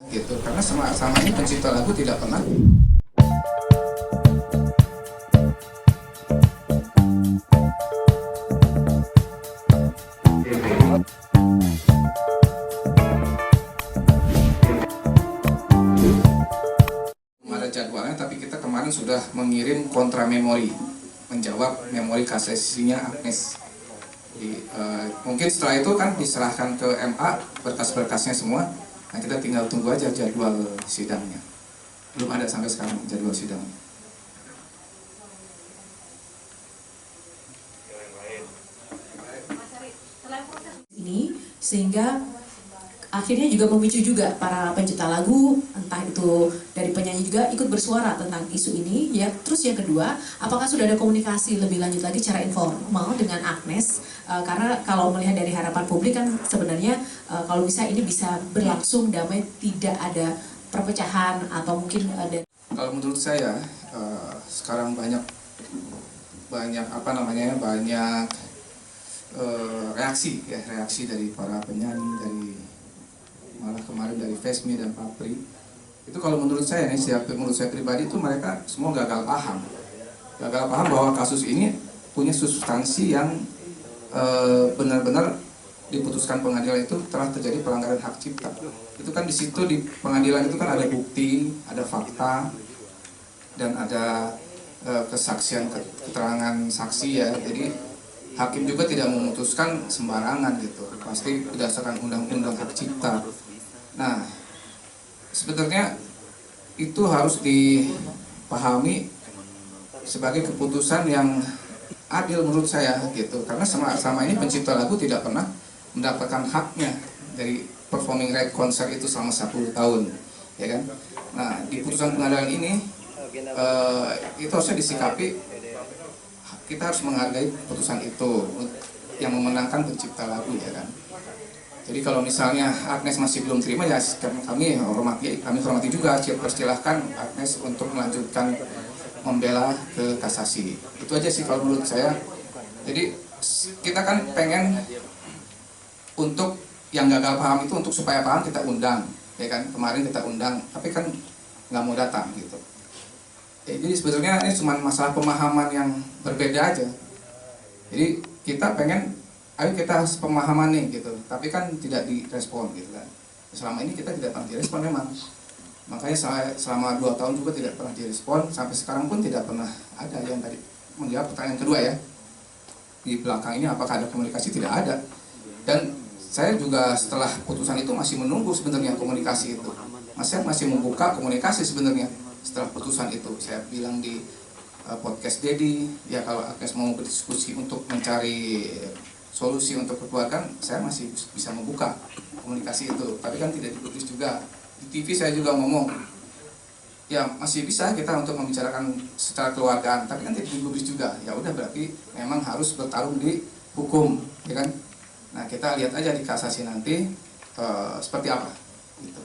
gitu, karena sama ini pencipta lagu tidak pernah. Ada jadwalnya, tapi kita kemarin sudah mengirim kontra memori, menjawab memori kasasinya Agnes. Jadi, mungkin setelah itu kan diserahkan ke MA berkas-berkasnya semua. Nah, kita tinggal tunggu aja jadwal sidangnya. Belum ada sampai sekarang jadwal sidangnya. Ini sehingga akhirnya juga memicu juga para pencipta lagu, entah itu dari penyanyi juga ikut bersuara tentang isu ini ya. Terus yang kedua, apakah sudah ada komunikasi lebih lanjut lagi secara informal dengan Agnes? Karena kalau melihat dari harapan publik kan sebenarnya kalau bisa ini bisa berlangsung damai, tidak ada perpecahan atau mungkin ada. Kalau menurut saya sekarang banyak reaksi dari para penyanyi, dari malah kemarin dari Fesmi dan Papri. Itu kalau menurut saya menurut saya pribadi itu mereka semua gagal paham bahwa kasus ini punya substansi yang benar-benar diputuskan pengadilan itu telah terjadi pelanggaran hak cipta. Itu kan di situ di pengadilan itu kan ada bukti, ada fakta, dan ada kesaksian, keterangan saksi ya. Jadi hakim juga tidak memutuskan sembarangan gitu, pasti berdasarkan undang-undang hak cipta. Nah, sebenarnya itu harus dipahami sebagai keputusan yang adil menurut saya gitu, karena sama ini pencipta lagu tidak pernah mendapatkan haknya dari performing right konser itu selama 10 tahun, ya kan? Nah, di putusan pengadilan ini itu harusnya disikapi, kita harus menghargai putusan itu yang memenangkan pencipta lagu, ya kan? Jadi kalau misalnya Agnes masih belum terima ya kami hormati juga, persilahkan Agnes untuk melanjutkan membela ke kasasi. Itu aja sih kalau menurut saya. Jadi kita kan pengen untuk yang gagal paham itu, untuk supaya paham kita undang, ya kan? Kemarin kita undang, tapi kan nggak mau datang gitu. Jadi sebetulnya ini cuma masalah pemahaman yang berbeda aja. Jadi kita pengen, ayo kita pemahaman nih gitu, tapi kan tidak direspon gitu kan. Selama ini kita tidak pernah direspon memang. Makanya selama 2 tahun juga tidak pernah direspon, sampai sekarang pun tidak pernah ada. Yang tadi menjawab pertanyaan kedua ya, di belakang ini apakah ada komunikasi, tidak ada. Dan saya juga setelah putusan itu masih menunggu sebenarnya komunikasi itu. Saya masih membuka komunikasi sebenarnya setelah putusan itu. Saya bilang di podcast Dedi, ya kalau Agnes mau berdiskusi untuk mencari solusi untuk kekeluargaan, saya masih bisa membuka komunikasi itu. Tapi kan tidak dipublis juga. Di TV saya juga ngomong, ya masih bisa kita untuk membicarakan secara keluargaan, tapi kan tidak dipublis juga. Ya udah, berarti memang harus bertarung di hukum, ya kan? Nah, kita lihat aja di kasasi nanti seperti apa gitu.